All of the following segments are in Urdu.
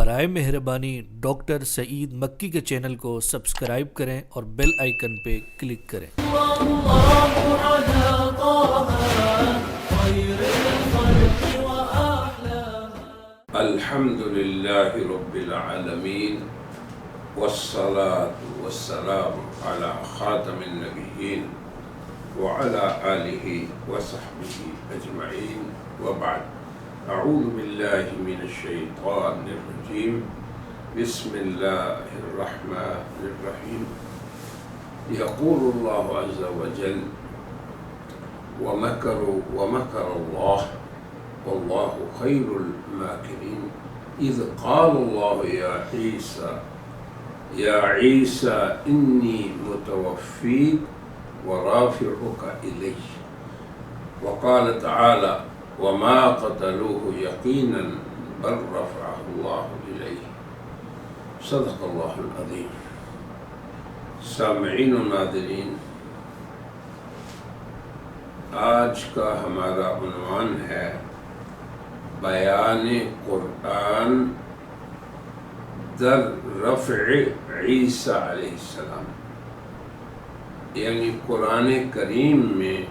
برائے مہربانی ڈاکٹر سعید مکی کے چینل کو سبسکرائب کریں اور بیل آئیکن پہ کلک کریں۔ الحمد للہ رب العالمین والصلاة والسلام على خاتم النبیین وعلى آلہ وصحبہ اجمعین وبعد۔ اعوذ باللہ من الشیطان الرجیم، بسم اللہ الرحمن الرحیم۔ یقول اللہ عز وجل ومکروا ومکر اللہ واللہ خیر الماکرین اذ قال اللہ یا عیسیٰ انی متوفیک ورافعک الی، وقال تعالی وما قتلوه یقینا بل رفعہ اللہ الیہ۔ صدق اللہ العظیم۔ سامعین و ناظرین، آج کا ہمارا عنوان ہے بیان قرآن در رفع عیسیٰ علیہ السلام، یعنی قرآن کریم میں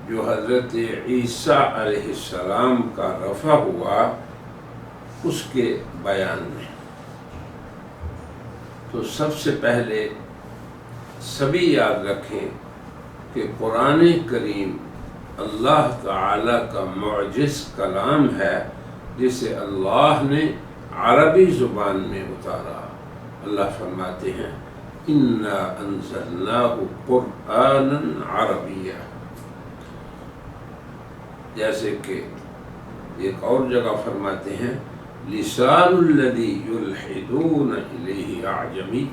جو حضرت عیسیٰ علیہ السلام کا رفع ہوا اس کے بیان میں۔ تو سب سے پہلے سبھی یاد رکھیں کہ قرآن کریم اللہ تعالی کا معجز کلام ہے جسے اللہ نے عربی زبان میں اتارا۔ اللہ فرماتے ہیں اِنَّا أَنزَلْنَاهُ قُرْآنًا عَرَبِيًّا، جیسے کہ ایک اور جگہ فرماتے ہیں لسان الذی یلحدون الیہ اعجمی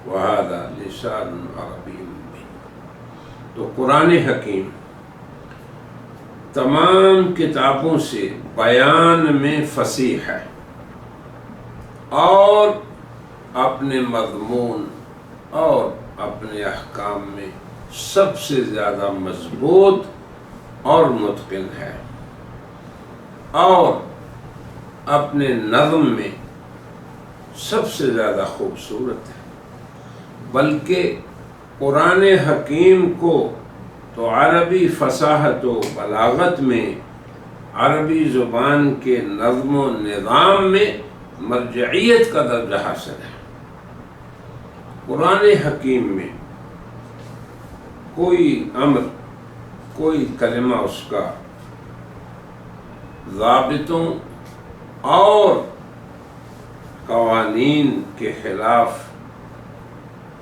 وہذا لسان عربی مبین۔ تو قرآن حکیم تمام کتابوں سے بیان میں فصیح ہے اور اپنے مضمون اور اپنے احکام میں سب سے زیادہ مضبوط اور متقن ہے، اور اپنے نظم میں سب سے زیادہ خوبصورت ہے۔ بلکہ قرآن حکیم کو تو عربی فصاحت و بلاغت میں، عربی زبان کے نظم و نظام میں مرجعیت کا درجہ حاصل ہے۔ قرآن حکیم میں کوئی امر، کوئی کلمہ اس کا ضابطوں اور قوانین کے خلاف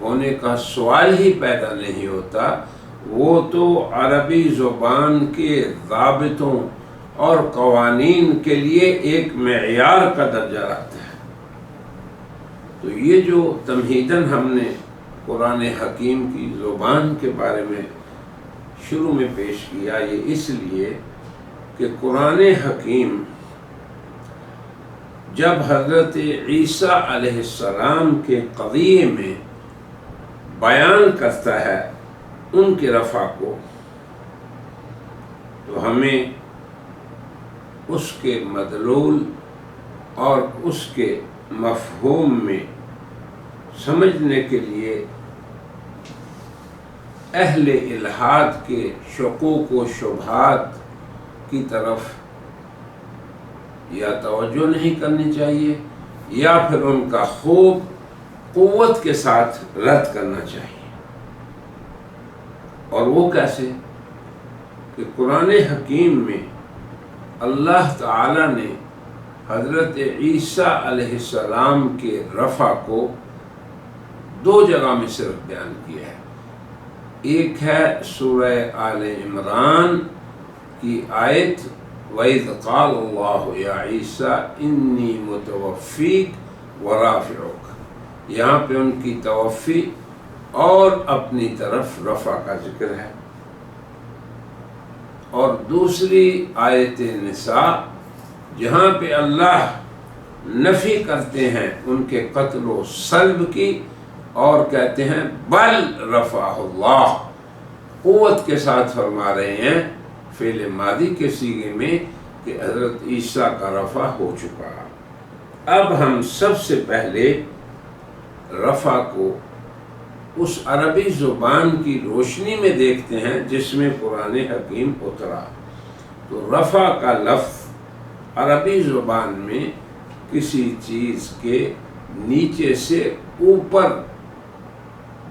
ہونے کا سوال ہی پیدا نہیں ہوتا، وہ تو عربی زبان کے ضابطوں اور قوانین کے لیے ایک معیار کا درجہ رکھتا ہے۔ تو یہ جو تمہیداً ہم نے قرآن حکیم کی زبان کے بارے میں شروع میں پیش کیا، یہ اس لیے کہ قرآن حکیم جب حضرت عیسیٰ علیہ السلام کے قضیے میں بیان کرتا ہے ان کے رفع کو، تو ہمیں اس کے مدلول اور اس کے مفہوم میں سمجھنے کے لیے اہل الحاد کے شکوک و شبہات کی طرف یا توجہ نہیں کرنی چاہیے یا پھر ان کا خوب قوت کے ساتھ رد کرنا چاہیے۔ اور وہ کیسے؟ کہ قرآن حکیم میں اللہ تعالی نے حضرت عیسیٰ علیہ السلام کے رفع کو دو جگہ میں صرف بیان کیا ہے۔ ایک ہے سورہ آل عمران کی آیت وَإِذْ قَالَ اللَّهُ يَا عِيسَىٰ إِنِّي مُتَوَفِّيكَ وَرَافِعُكَ، یہاں پہ ان کی توفی اور اپنی طرف رفع کا ذکر ہے۔ اور دوسری آیت نساء جہاں پہ اللہ نفی کرتے ہیں ان کے قتل و صلب کی اور کہتے ہیں بل رفعہ اللہ، قوت کے ساتھ فرما رہے ہیں فعل ماضی کے صیغے میں کہ حضرت عیسیٰ کا رفع ہو چکا۔ اب ہم سب سے پہلے رفع کو اس عربی زبان کی روشنی میں دیکھتے ہیں جس میں قرآن حکیم اترا. تو رفع کا لفظ عربی زبان میں کسی چیز کے نیچے سے اوپر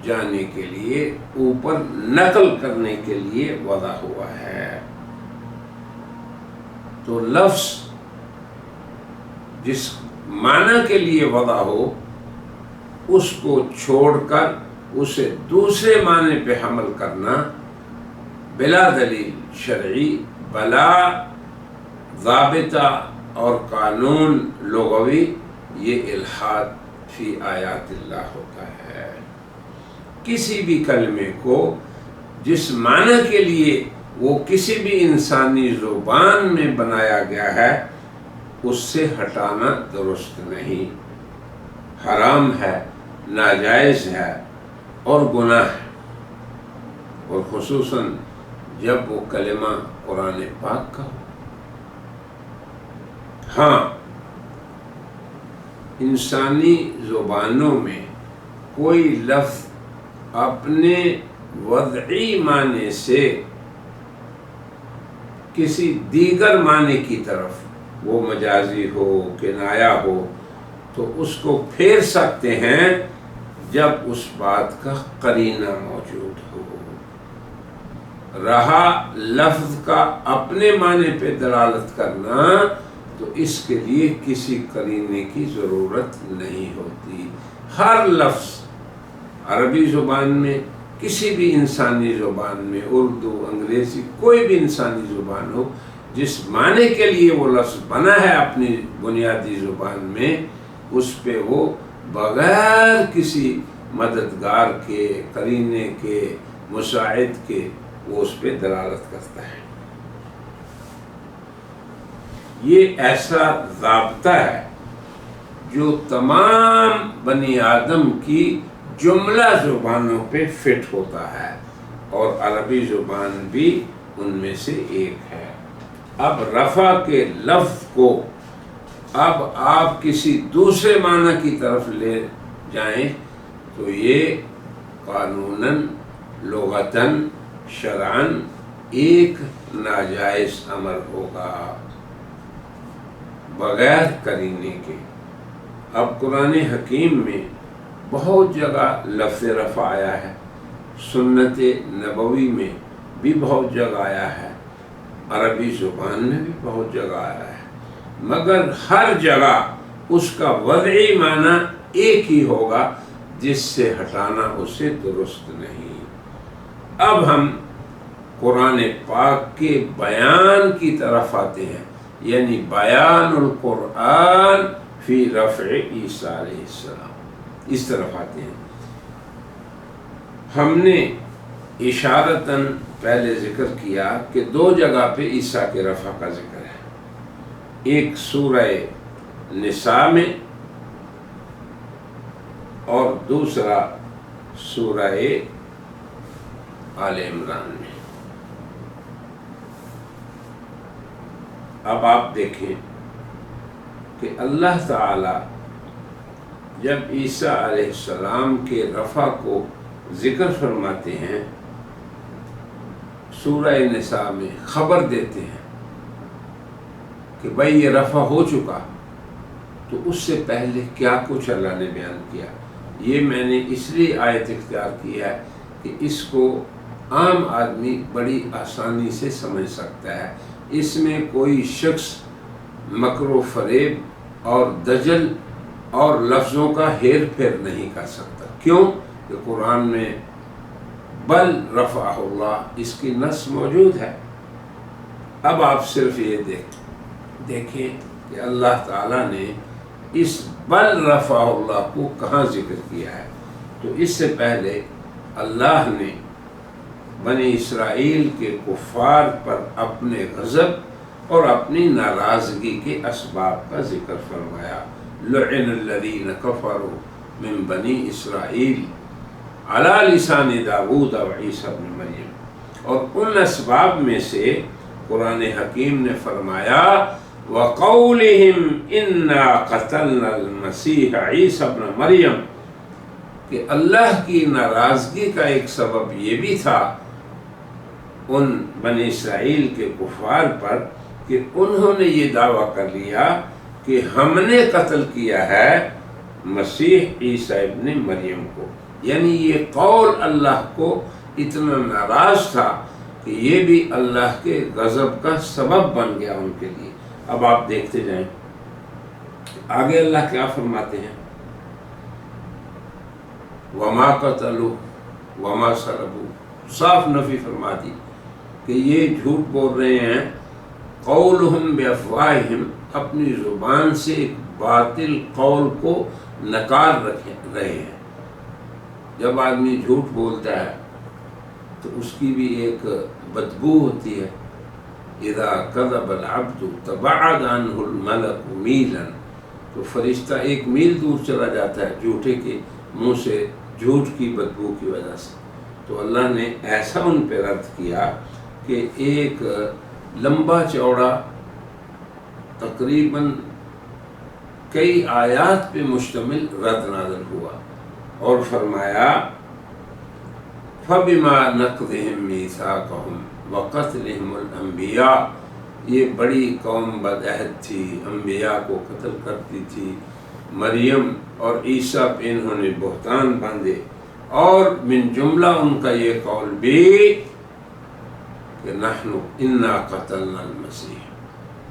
جانے کے لیے، اوپر نقل کرنے کے لیے وضع ہوا ہے. تو لفظ جس معنی کے لیے وضع ہو اس کو چھوڑ کر اسے دوسرے معنی پہ حمل کرنا بلا دلیل شرعی، بلا ضابطہ اور قانون لغوی، یہ الحاد فی آیات اللہ ہوتا ہے. کسی بھی کلمے کو جس معنی کے لیے وہ کسی بھی انسانی زبان میں بنایا گیا ہے اس سے ہٹانا درست نہیں، حرام ہے، ناجائز ہے اور گناہ ہے. اور خصوصاً جب وہ کلمہ قرآن پاک کا ہو. ہاں، انسانی زبانوں میں کوئی لفظ اپنے وضعی معنی سے کسی دیگر معنی کی طرف، وہ مجازی ہو، کنایہ ہو، تو اس کو پھیر سکتے ہیں جب اس بات کا قرینہ موجود ہو. رہا لفظ کا اپنے معنی پہ دلالت کرنا تو اس کے لیے کسی قرینے کی ضرورت نہیں ہوتی. ہر لفظ عربی زبان میں، کسی بھی انسانی زبان میں، اردو، انگریزی، کوئی بھی انسانی زبان ہو، جس معنی کے لیے وہ لفظ بنا ہے اپنی بنیادی زبان میں، اس پہ وہ بغیر کسی مددگار کے، قرینے کے، مساعد کے، وہ اس پہ دلالت کرتا ہے. یہ ایسا ضابطہ ہے جو تمام بنی آدم کی جملہ زبانوں پہ فٹ ہوتا ہے، اور عربی زبان بھی ان میں سے ایک ہے. اب رفع کے لفظ کو اب آپ کسی دوسرے معنی کی طرف لے جائیں تو یہ قانوناً، لغتاً، شرعاً ایک ناجائز امر ہوگا بغیر قرینے کے. اب قرآن حکیم میں بہت جگہ لفظ رفع آیا ہے، سنت نبوی میں بھی بہت جگہ آیا ہے، عربی زبان میں بھی بہت جگہ آیا ہے، مگر ہر جگہ اس کا وضعی معنی ایک ہی ہوگا جس سے ہٹانا اسے درست نہیں. اب ہم قرآن پاک کے بیان کی طرف آتے ہیں، یعنی بیان القرآن فی رفع عیسیٰ علیہ السلام، اس طرف آتے ہیں. ہم نے اشارتاً پہلے ذکر کیا کہ دو جگہ پہ عیسیٰ کے رفع کا ذکر ہے، ایک سورہ نساء میں اور دوسرا سورہ آل عمران میں. اب آپ دیکھیں کہ اللہ تعالی جب عیسیٰ علیہ السلام کے رفع کو ذکر فرماتے ہیں، سورہ نساء میں خبر دیتے ہیں کہ بھائی یہ رفع ہو چکا، تو اس سے پہلے کیا کچھ اللہ نے بیان کیا. یہ میں نے اس لیے آیت اختیار کی ہے کہ اس کو عام آدمی بڑی آسانی سے سمجھ سکتا ہے. اس میں کوئی شخص مکر و فریب اور دجل اور لفظوں کا ہیر پھیر نہیں کر سکتا. کیوں؟ کہ قرآن میں بل رفعہ اللہ، اس کی نص موجود ہے. اب آپ صرف یہ دیکھیں کہ اللہ تعالیٰ نے اس بل رفعہ اللہ کو کہاں ذکر کیا ہے. تو اس سے پہلے اللہ نے بنی اسرائیل کے کفار پر اپنے غضب اور اپنی ناراضگی کے اسباب کا ذکر فرمایا. لعن الذین کفروا من بنی اسرائیل علی لسان داود و عیسیٰ ابن مریم. اور ان اسباب میں سے قرآن حکیم نے فرمایا وَقَوْلِهِمْ إِنَّا قَتَلْنَا الْمَسِيحَ عِيسَى ابْنَ مَرْيَم، کہ اللہ کی ناراضگی کا ایک سبب یہ بھی تھا ان بنی اسرائیل کے کفار پر کہ انہوں نے یہ دعویٰ کر لیا کہ ہم نے قتل کیا ہے مسیح عیسیٰ ابن مریم کو. یعنی یہ قول اللہ کو اتنا ناراض تھا کہ یہ بھی اللہ کے غضب کا سبب بن گیا ان کے لیے. اب آپ دیکھتے جائیں آگے اللہ کیا فرماتے ہیں، وما قتلوا وما صلبوا، صاف نفی فرما دی کہ یہ جھوٹ بول رہے ہیں. قولہم بافواہہم، اپنی زبان سے ایک باطل قول کو نکال رہے ہیں. جب آدمی جھوٹ بولتا ہے تو اس کی بھی ایک بدبو ہوتی ہے. اذا کذب العبد تبعد عنہ الملک میلا، تو فرشتہ ایک میل دور چلا جاتا ہے جھوٹے کے منہ سے جھوٹ کی بدبو کی وجہ سے. تو اللہ نے ایسا ان پہ رد کیا کہ ایک لمبا چوڑا تقریباً کئی آیات پہ مشتمل رد نازل ہوا اور فرمایا فَبِمَا نَقْضِهِمْ مِيثَاقَهُمْ وَقَتْلِهِمُ الْأَنْبِيَاءَ، یہ بڑی قوم بدعہد تھی، انبیاء کو قتل کرتی تھی. مریم اور عیسیٰ پہ انہوں نے بہتان باندھے، اور من جملہ ان کا یہ قول بھی کہ نحن انا قتلنا المسیح،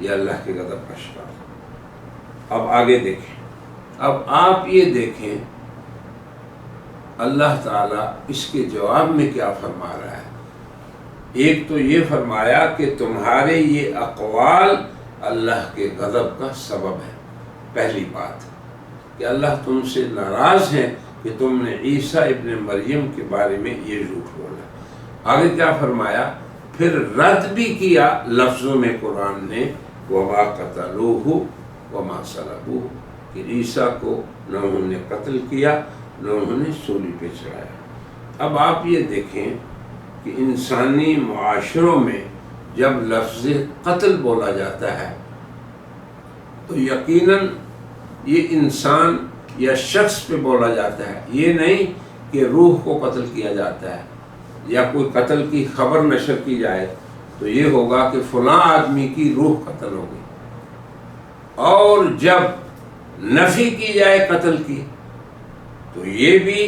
یہ اللہ کے غضب کا شکار. اب آگے دیکھیں، اب آپ یہ دیکھیں اللہ تعالیٰ اس کے جواب میں کیا فرما رہا ہے. ایک تو یہ فرمایا کہ تمہارے یہ اقوال اللہ کے غضب کا سبب ہے. پہلی بات کہ اللہ تم سے ناراض ہے کہ تم نے عیسیٰ ابن مریم کے بارے میں یہ جھوٹ بولا. آگے کیا فرمایا، پھر رد بھی کیا لفظوں میں قرآن نے وما قتلوہ وما صلبوہ، کہ عیسیٰ کو نہ انہوں نے قتل کیا نہ انہوں نے سولی پہ چڑھایا. اب آپ یہ دیکھیں کہ انسانی معاشروں میں جب لفظ قتل بولا جاتا ہے تو یقیناً یہ انسان یا شخص پہ بولا جاتا ہے. یہ نہیں کہ روح کو قتل کیا جاتا ہے یا کوئی قتل کی خبر نشر کی جائے تو یہ ہوگا کہ فلاں آدمی کی روح قتل ہو گئی. اور جب نفی کی جائے قتل کی تو یہ بھی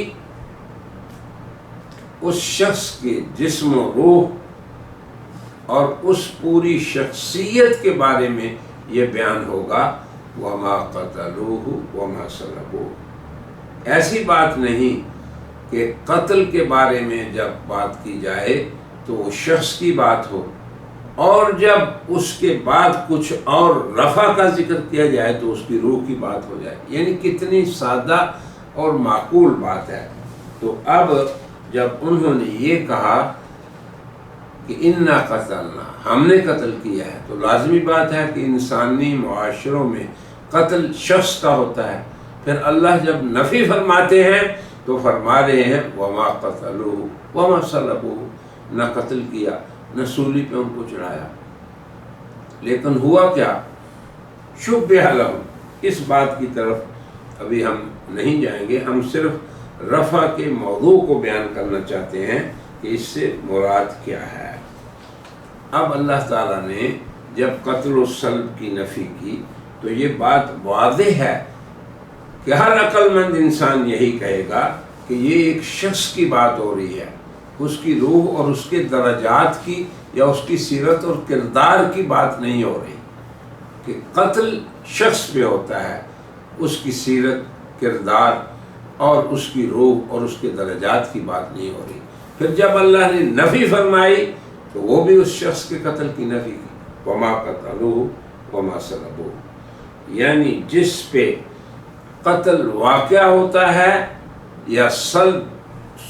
اس شخص کے جسم و روح اور اس پوری شخصیت کے بارے میں یہ بیان ہوگا وما قتلوہ وما صلبوہ. ایسی بات نہیں کہ قتل کے بارے میں جب بات کی جائے تو وہ شخص کی بات ہو، اور جب اس کے بعد کچھ اور رفع کا ذکر کیا جائے تو اس کی روح کی بات ہو جائے. یعنی کتنی سادہ اور معقول بات ہے. تو اب جب انہوں نے یہ کہا کہ انا قتلنا، ہم نے قتل کیا ہے، تو لازمی بات ہے کہ انسانی معاشروں میں قتل شخص کا ہوتا ہے. پھر اللہ جب نفی فرماتے ہیں تو فرما رہے ہیں وما قتلوہ وما صلبوہ، نہ قتل کیا نہ سولی پہ ان کو چڑھایا. لیکن ہوا کیا، شبہ لہم، اس بات کی طرف ابھی ہم نہیں جائیں گے. ہم صرف رفع کے موضوع کو بیان کرنا چاہتے ہیں کہ اس سے مراد کیا ہے. اب اللہ تعالیٰ نے جب قتل و صلب کی نفی کی تو یہ بات واضح ہے کہ ہر عقل مند انسان یہی کہے گا کہ یہ ایک شخص کی بات ہو رہی ہے، اس کی روح اور اس کے درجات کی یا اس کی سیرت اور کردار کی بات نہیں ہو رہی. کہ قتل شخص پہ ہوتا ہے، اس کی سیرت، کردار اور اس کی روح اور اس کے درجات کی بات نہیں ہو رہی. پھر جب اللہ نے نفی فرمائی تو وہ بھی اس شخص کے قتل کی نفی کی، وما قتلوہ وما صلبوہ. یعنی جس پہ قتل واقع ہوتا ہے یا صلب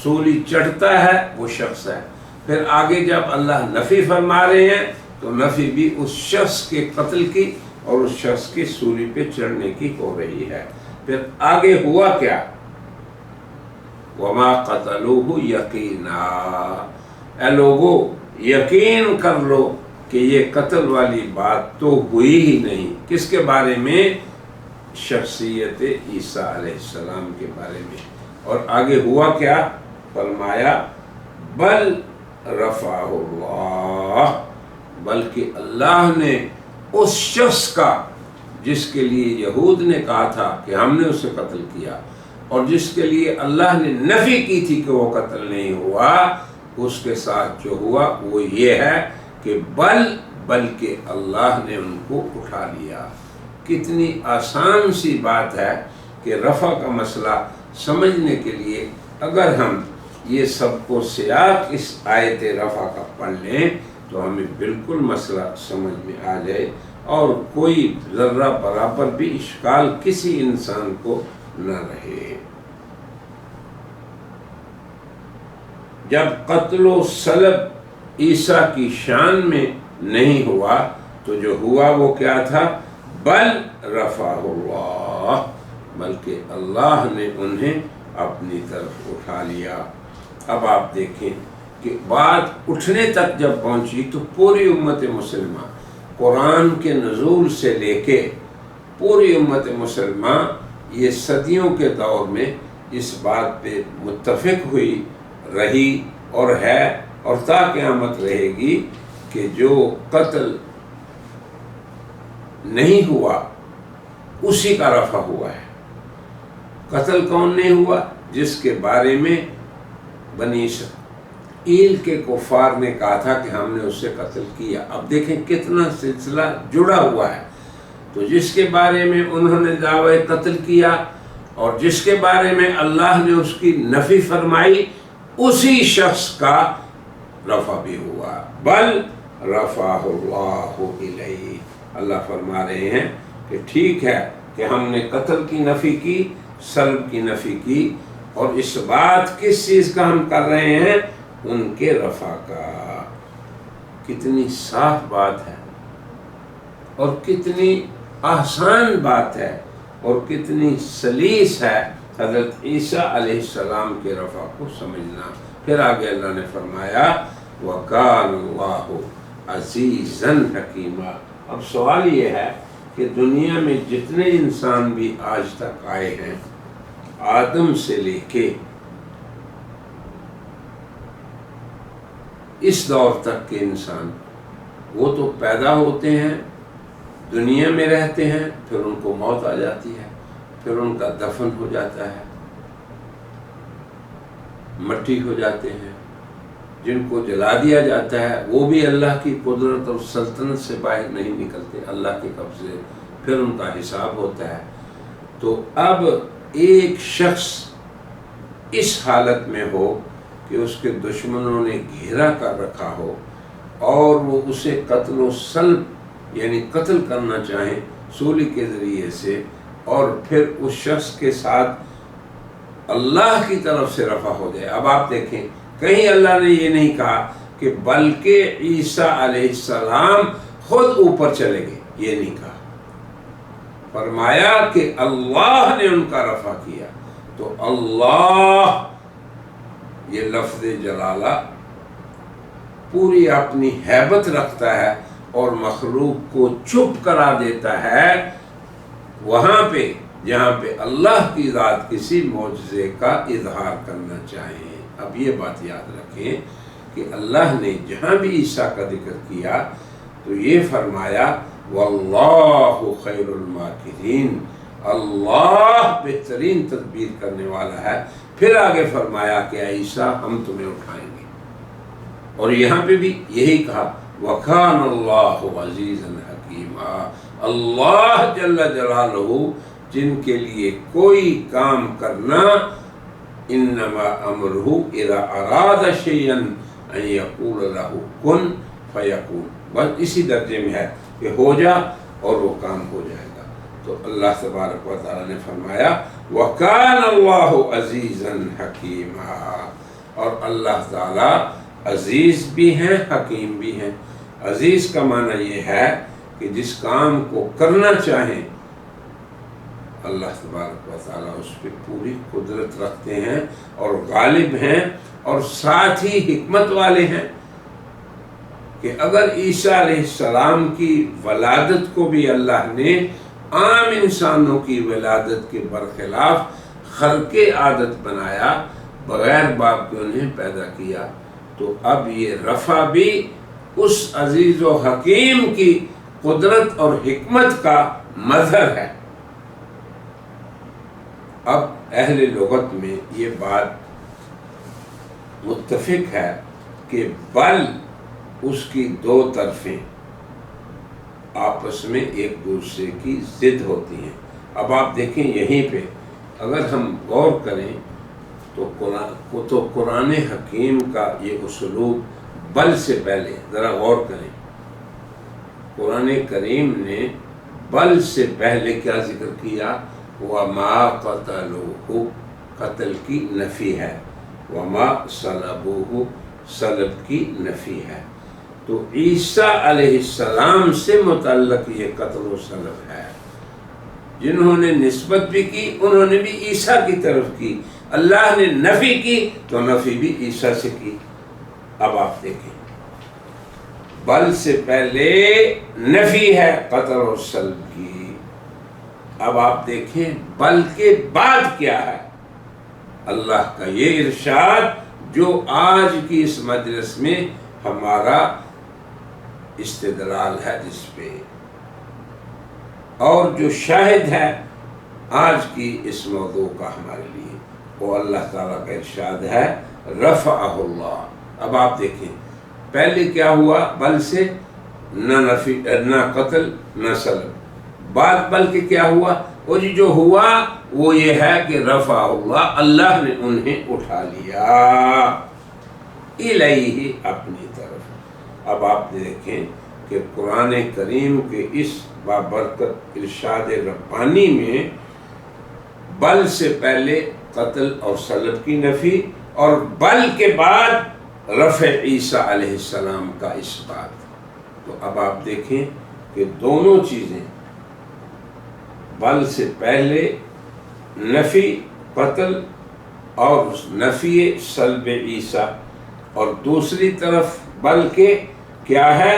سولی چڑھتا ہے وہ شخص ہے. پھر آگے جب اللہ نفی فرما رہے ہیں تو نفی بھی اس شخص کے قتل کی اور اس شخص کی سولی پہ چڑھنے کی ہو رہی ہے. پھر آگے ہوا کیا، وما قتلوہ یقینا، اے لوگو یقین کر لو کہ یہ قتل والی بات تو ہوئی ہی نہیں. کس کے بارے میں؟ شخصیت عیسیٰ علیہ السلام کے بارے میں. اور آگے ہوا کیا؟ فرمایا بل رفعہ اللہ، بلکہ اللہ نے اس شخص کا جس کے لیے یہود نے کہا تھا کہ ہم نے اسے قتل کیا، اور جس کے لیے اللہ نے نفی کی تھی کہ وہ قتل نہیں ہوا، اس کے ساتھ جو ہوا وہ یہ ہے کہ بلکہ اللہ نے ان کو اٹھا لیا. کتنی آسان سی بات ہے کہ رفع کا مسئلہ سمجھنے کے لیے اگر ہم یہ سب کو سیاق اس آیت رفع کا پڑھ لیں تو ہمیں بالکل مسئلہ سمجھ میں آ جائے اور کوئی ذرہ برابر بھی اشکال کسی انسان کو نہ رہے. جب قتل و صلب عیسیٰ کی شان میں نہیں ہوا تو جو ہوا وہ کیا تھا؟ بل رفعہ اللہ، بلکہ اللہ نے انہیں اپنی طرف اٹھا لیا. اب آپ دیکھیں کہ بات اٹھنے تک جب پہنچی تو پوری امت مسلمہ قرآن کے نزول سے لے کے پوری امت مسلمہ یہ صدیوں کے دور میں اس بات پہ متفق ہوئی رہی اور ہے اور تا قیامت رہے گی کہ جو قتل نہیں ہوا اسی کا رفع ہوا ہے. قتل کون نہیں ہوا؟ جس کے بارے میں بنی اسرائیل کے کفار نے کہا تھا کہ ہم نے اسے قتل کیا. اب دیکھیں کتنا سلسلہ جڑا ہوا ہے. تو جس کے بارے میں انہوں نے دعوی قتل کیا اور جس کے بارے میں اللہ نے اس کی نفی فرمائی، اسی شخص کا رفع بھی ہوا. بل رفعہ اللہ الیہ، اللہ فرما رہے ہیں کہ ٹھیک ہے کہ ہم نے قتل کی نفی کی، صلب کی نفی کی، اور اس بات کس چیز کا ہم کر رہے ہیں؟ ان کے رفع کا. کتنی صاف بات ہے اور کتنی آسان بات ہے اور کتنی سلیس ہے حضرت عیسیٰ علیہ السلام کے رفع کو سمجھنا. پھر آگے اللہ نے فرمایا وَكَانَ اللَّهُ عَزِيزًا حَكِيمًا. اب سوال یہ ہے کہ دنیا میں جتنے انسان بھی آج تک آئے ہیں، آدم سے لے کے اس دور تک کے انسان، وہ تو پیدا ہوتے ہیں، دنیا میں رہتے ہیں، پھر ان کو موت آ جاتی ہے، پھر ان کا دفن ہو جاتا ہے، مٹی ہو جاتے ہیں. جن کو جلا دیا جاتا ہے وہ بھی اللہ کی قدرت اور سلطنت سے باہر نہیں نکلتے، اللہ کے قبضے، پھر ان کا حساب ہوتا ہے. تو اب ایک شخص اس حالت میں ہو کہ اس کے دشمنوں نے گھیرا کر رکھا ہو اور وہ اسے قتل و صلب یعنی قتل کرنا چاہیں سولی کے ذریعے سے، اور پھر اس شخص کے ساتھ اللہ کی طرف سے رفع ہو جائے. اب آپ دیکھیں کہیں اللہ نے یہ نہیں کہا کہ بلکہ عیسیٰ علیہ السلام خود اوپر چلے گئے، یہ نہیں کہا. فرمایا کہ اللہ نے ان کا رفع کیا. تو اللہ یہ لفظ جلالہ پوری اپنی ہیبت رکھتا ہے اور مخلوق کو چپ کرا دیتا ہے وہاں پہ جہاں پہ اللہ کی ذات کسی معجزے کا اظہار کرنا چاہے. اب یہ بات یاد رکھیں کہ اللہ نے جہاں بھی عیسیٰ کا ذکر کیا تو یہ فرمایا واللہ خیر الماکرین، اللہ بہترین تدبیر کرنے والا ہے. پھر آگے فرمایا کہ اے عیسیٰ ہم تمہیں اٹھائیں گے، اور یہاں پہ بھی یہی کہا وَكَانَ اللَّهُ عَزِيزًا حَكِيمًا. اللہ جل جلالہ جن کے لیے کوئی کام کرنا انما امرہ اذا اراد شیئا ان یقول لہ کن فیکون، بس اسی درجے میں ہے کہ ہو جا اور وہ کام ہو جائے گا. تو اللہ تبارک و تعالی نے فرمایا وَكَانَ اللَّهُ عَزِيزًا حَكِيمًا، اور اللہ تعالی عزیز بھی ہیں حکیم بھی ہیں. عزیز کا معنی یہ ہے کہ جس کام کو کرنا چاہیں اللہ تبارک و تعالیٰ اس پہ پوری قدرت رکھتے ہیں اور غالب ہیں اور ساتھ ہی حکمت والے ہیں کہ اگر عیسیٰ علیہ السلام کی ولادت کو بھی اللہ نے عام انسانوں کی ولادت کے برخلاف خلق عادت بنایا، بغیر باپ کے انہیں پیدا کیا، تو اب یہ رفع بھی اس عزیز و حکیم کی قدرت اور حکمت کا مظہر ہے۔ اب اہل لغت میں یہ بات متفق ہے کہ بل اس کی دو طرفیں آپس میں ایک دوسرے کی ضد ہوتی ہیں۔ اب آپ دیکھیں یہیں پہ اگر ہم غور کریں تو قرآن حکیم کا یہ اسلوب بل سے پہلے ذرا غور کریں، قرآن کریم نے بل سے پہلے کیا ذکر کیا؟ وَمَا قَتَلُوهُ، قتل کی نفی ہے، وَمَا صَلَبُوهُ، صلب کی نفی ہے۔ تو عیسیٰ علیہ السلام سے متعلق یہ قتل و صلب ہے۔ جنہوں نے نسبت بھی کی انہوں نے بھی عیسیٰ کی طرف کی، اللہ نے نفی کی تو نفی بھی عیسیٰ سے کی۔ اب آپ دیکھیں بل سے پہلے نفی ہے قتل و صلب کی، اب آپ دیکھیں بل کے بعد کیا ہے؟ اللہ کا یہ ارشاد جو آج کی اس مجلس میں ہمارا استدلال ہے جس پہ، اور جو شاہد ہے آج کی اس موضوع کا ہمارے لیے، وہ اللہ تعالیٰ کا ارشاد ہے رفعہ اللہ۔ اب آپ دیکھیں پہلے کیا ہوا؟ بل سے نہ نفی، نہ قتل نہ صلب، بعد بل کے کیا ہوا؟ اور جو ہوا وہ یہ ہے کہ رفع اللہ، اللہ نے انہیں اٹھا لیا الیہ، اپنی طرف۔ اب آپ دیکھیں کہ قرآن کریم کے اس بابرکت ارشاد ربانی میں بل سے پہلے قتل اور صلب کی نفی، اور بل کے بعد رفع عیسیٰ علیہ السلام کا اس بات۔ تو اب آپ دیکھیں کہ دونوں چیزیں، بل سے پہلے نفی قتل اور نفی صلب عیسیٰ، اور دوسری طرف بل کے کیا ہے؟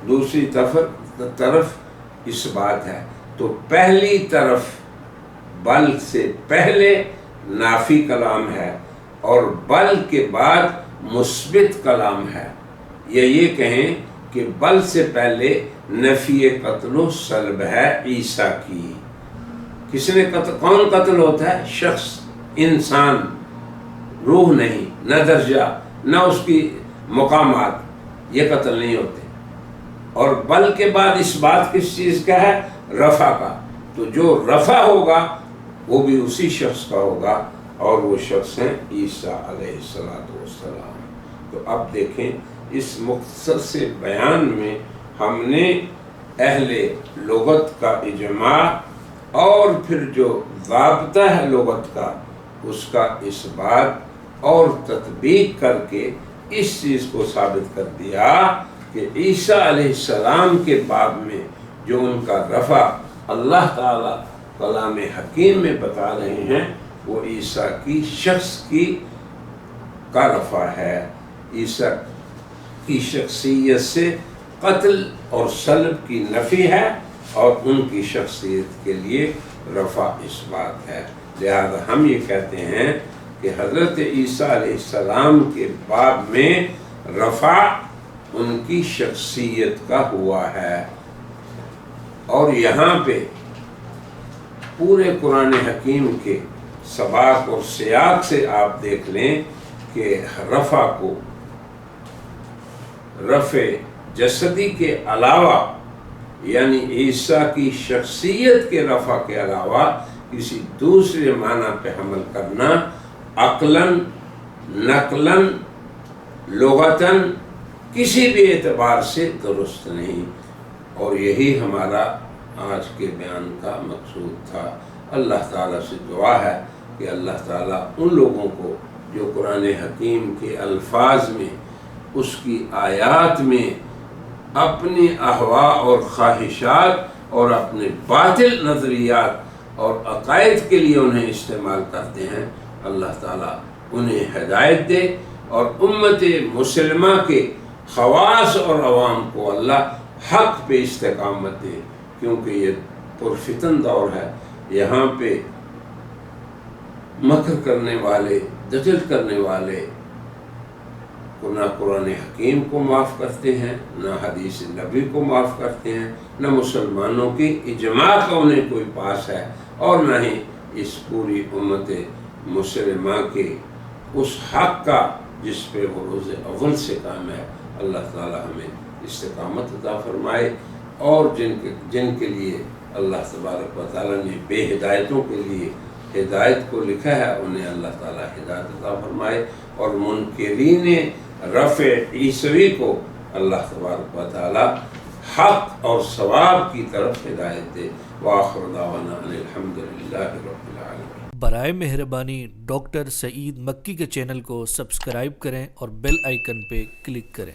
دوسری طرف اس بات ہے۔ تو پہلی طرف بل سے پہلے نافی کلام ہے اور بل کے بعد مثبت کلام ہے، یا یہ کہیں کہ بل سے پہلے نفی قتل و صلب ہے عیسیٰ کی۔ کس نے قتل؟ کون قتل ہوتا ہے؟ شخص، انسان، روح نہیں، نہ درجہ نہ اس کی مقامات، یہ قتل نہیں ہوتے۔ اور بل کے بعد اس بات کس چیز کا ہے؟ رفع کا۔ تو جو رفع ہوگا وہ بھی اسی شخص کا ہوگا، اور وہ شخص ہیں عیسیٰ علیہ السلام۔ تو اب دیکھیں اس مختصر سے بیان میں ہم نے اہل لغت کا اجماع اور پھر جو ضابطہ ہے لغت کا اس کا اس بات اور تطبیق کر کے اس چیز کو ثابت کر دیا کہ عیسیٰ علیہ السلام کے باب میں جو ان کا رفع اللہ تعالیٰ کلام حکیم میں بتا رہے ہیں وہ عیسیٰ کی شخص کا رفع ہے، عیسیٰ کی شخصیت سے قتل اور صلب کی نفی ہے، اور ان کی شخصیت کے لیے رفع اس بات ہے۔ لہذا ہم یہ کہتے ہیں کہ حضرت عیسیٰ علیہ السلام کے باب میں رفع ان کی شخصیت کا ہوا ہے۔ اور یہاں پہ پورے قرآن حکیم کے سباق اور سیاق سے آپ دیکھ لیں کہ رفع کو رفع جسدی کے علاوہ، یعنی عیسیٰ کی شخصیت کے رفع کے علاوہ کسی دوسرے معنی پہ حمل کرنا عقلاً، نقلاً، لغتاً کسی بھی اعتبار سے درست نہیں، اور یہی ہمارا آج کے بیان کا مقصود تھا۔ اللہ تعالیٰ سے دعا ہے کہ اللہ تعالیٰ ان لوگوں کو جو قرآن حکیم کے الفاظ میں، اس کی آیات میں اپنی احوا اور خواہشات اور اپنے باطل نظریات اور عقائد کے لیے انہیں استعمال کرتے ہیں، اللہ تعالیٰ انہیں ہدایت دے، اور امت مسلمہ کے خواص اور عوام کو اللہ حق پہ استقامت دے، کیونکہ یہ پرفتن دور ہے، یہاں پہ مکر کرنے والے، دجل کرنے والے کو نہ قرآن حکیم کو معاف کرتے ہیں، نہ حدیث نبی کو معاف کرتے ہیں، نہ مسلمانوں کی اجماع کا انہیں کوئی پاس ہے، اور نہ ہی اس پوری امت مسلمہ کے اس حق کا جس پہ وہ روز اول سے کام ہے۔ اللہ تعالی ہمیں استقامت عطا فرمائے، اور جن کے لیے اللہ تبارک و تعالیٰ نے بے ہدایتوں کے لیے ہدایت کو لکھا ہے، انہیں اللہ تعالیٰ ہدایت عطا فرمائے، اور منکرین رفع عیسوی کو اللہ تبارک و تعالیٰ حق اور ثواب کی طرف ہدایت دے۔ وآخر دعوانا ان الحمد للہ رب العالمین۔ برائے مہربانی ڈاکٹر سعید مکی کے چینل کو سبسکرائب کریں اور بیل آئیکن پہ کلک کریں۔